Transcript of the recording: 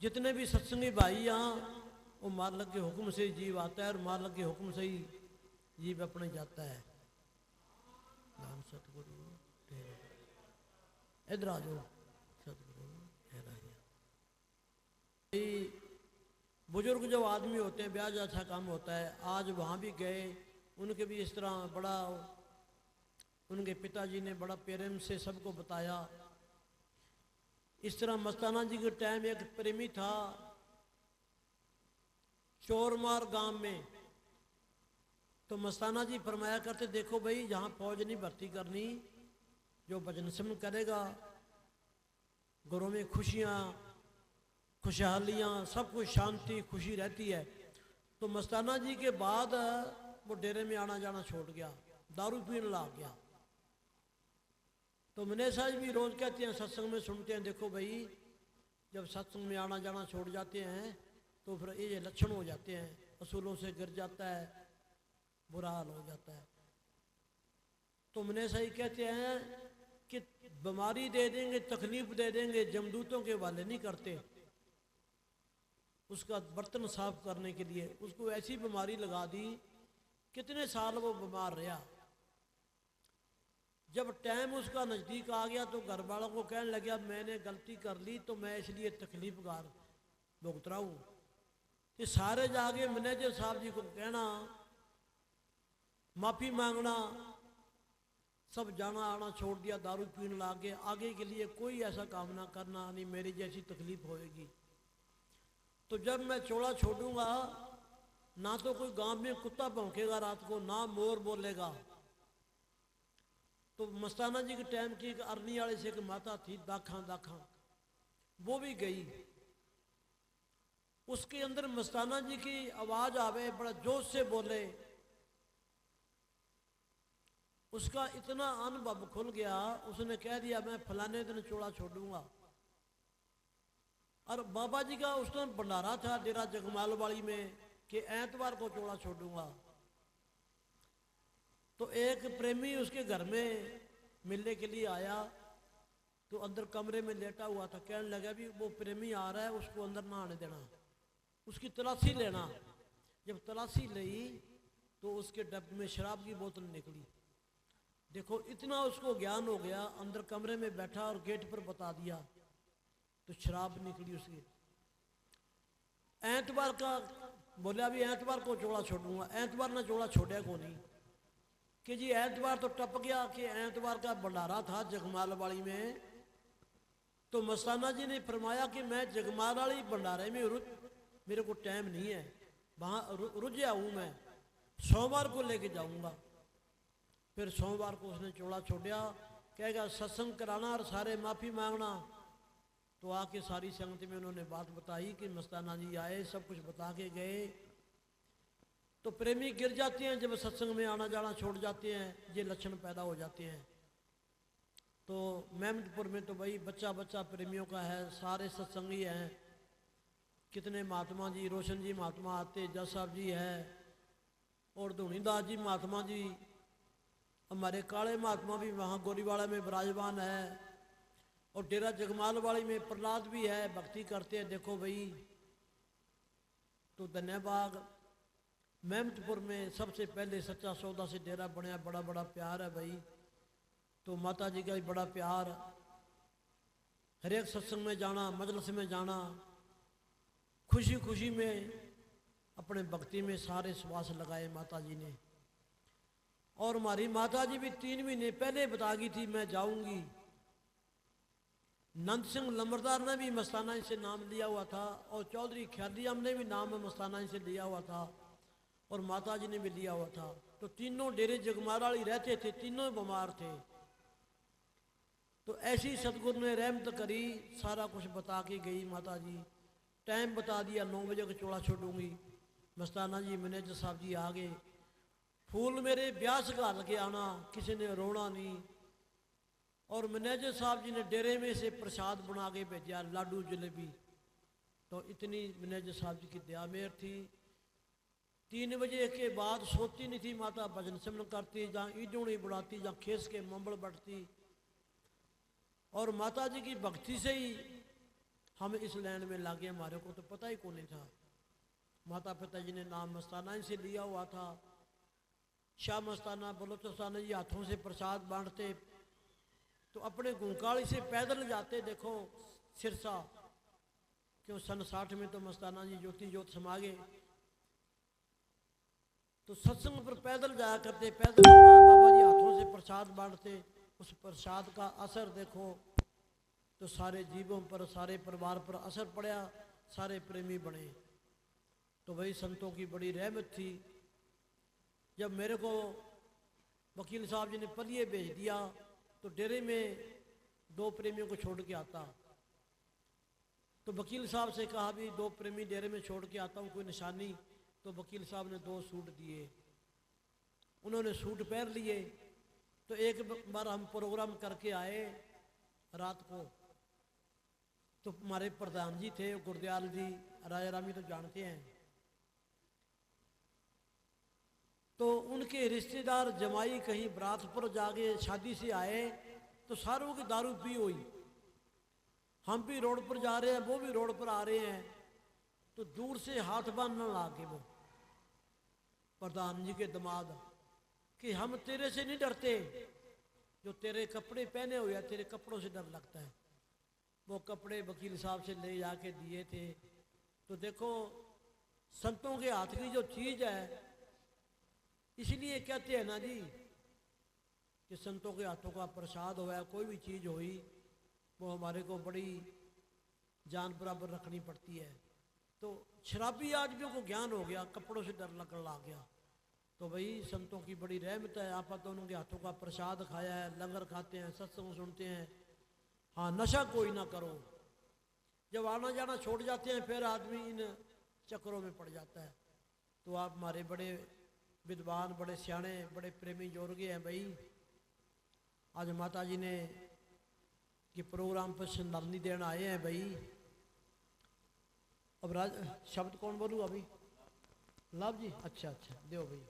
जितने भी सत्संगी भाई यहाँ, वो मालिक के हुक्म से जीव आता है और मालिक के हुक्म से ही जीव अपने जाता है। नाम सतगुरु इधर आ जाओ, सतगुरु बुजुर्ग जो आदमी होते हैं, ब्याज अच्छा काम होता है। आज वहाँ भी गए, उनके भी इस तरह बड़ा, उनके पिताजी ने बड़ा प्रेम से सबको बताया। इस तरह मस्ताना जी के टाइम एक प्रेमी था चोरमार गांव में। तो मस्ताना जी फरमाया करते, देखो भाई यहाँ फौज नहीं भर्ती करनी, जो भजन सिमरन करेगा घरों में खुशियाँ खुशहालियाँ सब कुछ शांति खुशी रहती है। तो मस्ताना जी के बाद वो डेरे में आना जाना छोड़ गया, दारू पीने लग गया। तो मने साहब भी रोज कहते हैं, सत्संग में सुनते हैं, देखो भाई जब सत्संग में आना जाना छोड़ जाते हैं तो फिर ये लक्षण हो जाते हैं, असूलों से गिर जाता है, बुरा हाल हो जाता है। तो मने साहब कहते हैं कि बीमारी दे देंगे, तकलीफ दे देंगे, जमदूतों के हवाले नहीं करते। उसका बर्तन साफ करने के लिए उसको ऐसी बीमारी लगा दी, कितने साल वो बीमार रहा। जब टाइम उसका नज़दीक आ गया तो घर वालों को कहने लगा, मैंने गलती कर ली तो मैं इसलिए तकलीफ गार भुगत रहा हूँ। तो सारे जाके मैनेजर साहब जी को कहना, माफ़ी मांगना, सब जाना आना छोड़ दिया, दारू पीने लगे। आगे के लिए कोई ऐसा काम ना करना, नहीं मेरी जैसी तकलीफ होएगी। तो जब मैं चोला छोड़ूंगा ना तो कोई गांव में कुत्ता भौंकेगा रात को, ना मोर बोलेगा। तो मस्ताना जी के टाइम की एक अरनी वाले से एक माता थी, दाखा दाखा, वो भी गई। उसके अंदर मस्ताना जी की आवाज आवे, बड़ा जोश से बोले। उसका इतना अनुभव खुल गया, उसने कह दिया मैं फलाने दिन चोला छोड़ूंगा। और बाबा जी का उस टाइम भंडारा था डेरा जगमालवाड़ी में कि एतवार को चोला छोड़ूंगा। तो एक प्रेमी उसके घर में मिलने के लिए आया, तो अंदर कमरे में लेटा हुआ था। कहने लगा भी वो प्रेमी आ रहा है, उसको अंदर ना आने देना, उसकी तलाशी लेना। जब तलाशी ली तो उसके डब्बे में शराब की बोतल निकली। देखो इतना उसको ज्ञान हो गया, अंदर कमरे में बैठा और गेट पर बता दिया तो शराब निकली उसकी। एतवार का बोला भी एतवार को चोला छोड़ूंगा, एतवार ना चोला छोड़े को नहीं कि जी एतवार तो टप गया कि एतवार का भंडारा था जगमालवाड़ी में। तो मस्ताना जी ने फरमाया कि मैं जगमालवाड़ी भंडारे में मेरे को टाइम नहीं है, वहाँ रुझा हूँ मैं, सोमवार को लेके जाऊँगा। फिर सोमवार को उसने चोला छोड़ा, कहेगा सत्संग कराना और सारे माफ़ी मांगना। तो आके सारी संगत में उन्होंने बात बताई कि मस्ताना जी आए, सब कुछ बता के गए। तो प्रेमी गिर जाते हैं जब सत्संग में आना जाना छोड़ जाते हैं, ये लक्षण पैदा हो जाते हैं। तो मेहमदपुर में तो भाई बच्चा बच्चा प्रेमियों का है, सारे सत्संगी हैं। कितने महात्मा जी, रोशन जी महात्मा आते, जस साहब जी है, और धुनीदास जी महात्मा जी, हमारे काले महात्मा भी वहाँ गोरीवाड़ा में विराजमान है, और डेरा जगमालवाड़ी में प्रहलाद भी है, भक्ति करते हैं। देखो भाई, तो धन्यवाद। मेहमदपुर में सबसे पहले सच्चा सौदा से डेरा बनया, बड़ा बड़ा प्यार है भाई। तो माता जी का भी बड़ा प्यार, हर एक सत्संग में जाना, मजलिस में जाना, खुशी खुशी में अपने भक्ति में सारे श्वास लगाए माता जी ने। और हमारी माता जी भी 3 महीने पहले बता गई थी मैं जाऊंगी। नंद सिंह लंबरदार ने भी मस्ताना से नाम लिया हुआ था, और चौधरी ख्यालियाम ने भी नाम मस्ताना से लिया हुआ था, और माता जी ने भी लिया हुआ था। तो तीनों डेरे जगमालवाड़ी रहते थे, तीनों बीमार थे। तो ऐसी सतगुरु ने रहमत करी, सारा कुछ बता के गई माता जी। टाइम बता दिया 9 बजे का चोला छोड़ूंगी। मस्ताना जी मैनेजर साहब जी आ गए, फूल मेरे ब्याह से घाल के आना, किसी ने रोना नहीं। और मैनेजर साहब जी ने डेरे में से प्रसाद बना के भेजा, लाडू जलेबी। तो इतनी मैनेजर साहब जी की दया मेहर थी। 3 बजे के बाद सोती नहीं थी माता, भजन सिमरन करती, जहाँ ईडोनी बुढ़ाती, जहाँ खेस के मंबल बढ़ती। और माता जी की भक्ति से ही हम इस लाइन में लागे, हमारे को तो पता ही कौन नहीं था। माता पिता जी ने नाम मस्ताना से लिया हुआ था। शाह मस्ताना बलोचिस्तान जी हाथों से प्रसाद बांटते, तो अपने गुंकाली से पैदल जाते। देखो सिरसा, क्यों सन 60 में तो मस्ताना जी ज्योति ज्योत समा गए, तो सत्संग पर पैदल जाया करते। पैदल बाबा जी हाथों से प्रसाद बांटते। उस प्रसाद का असर देखो तो सारे जीवों पर, सारे परिवार पर असर पड़ा, सारे प्रेमी बने। तो वही संतों की बड़ी रहमत थी। जब मेरे को वकील साहब जी ने पलिए भेज दिया, तो डेरे में 2 प्रेमियों को छोड़ के आता। तो वकील साहब से कहा भी 2 प्रेमी डेरे में छोड़ के आता हूँ, कोई निशानी। तो वकील साहब ने 2 सूट दिए, उन्होंने सूट पहन लिए। तो एक बार हम प्रोग्राम करके आए रात को, तो हमारे प्रधान जी थे गुरदयाल जी, राजा रामी तो जानते हैं, तो उनके रिश्तेदार जमाई कहीं बरात पर जाके शादी से आए, तो सारों की दारू पी हुई। हम भी रोड पर जा रहे हैं, वो भी रोड पर आ रहे हैं, तो दूर से हाथ बांधने लागे वो प्रधान जी के दामाद कि हम तेरे से नहीं डरते, जो तेरे कपड़े पहने हुए हैं तेरे कपड़ों से डर लगता है। वो कपड़े वकील साहब से ले जाके दिए थे। तो देखो संतों के हाथ की जो चीज़ है, इसलिए कहते हैं ना जी कि संतों के हाथों का प्रसाद हुआ है, कोई भी चीज़ हुई वो हमारे को बड़ी जान बराबर रखनी पड़ती है। तो शराबी आदमियों को ज्ञान हो गया, कपड़ों से डर लगने लग गया। तो भाई संतों की बड़ी रहमत है, आप दोनों के हाथों का प्रसाद खाया है, लंगर खाते हैं, सत्संग सुनते हैं। हाँ, नशा कोई ना करो। जब आना जाना छोड़ जाते हैं फिर आदमी इन चक्करों में पड़ जाता है। तो आप हमारे बड़े विद्वान, बड़े सियाणे, बड़े प्रेमी जोरगे हैं भाई। आज माता जी ने ये प्रोग्राम पर श्रद्धांजलि देना आए हैं भाई। अब शब्द कौन बोलूँ अभी? लाभ जी, अच्छा अच्छा, दो भाई।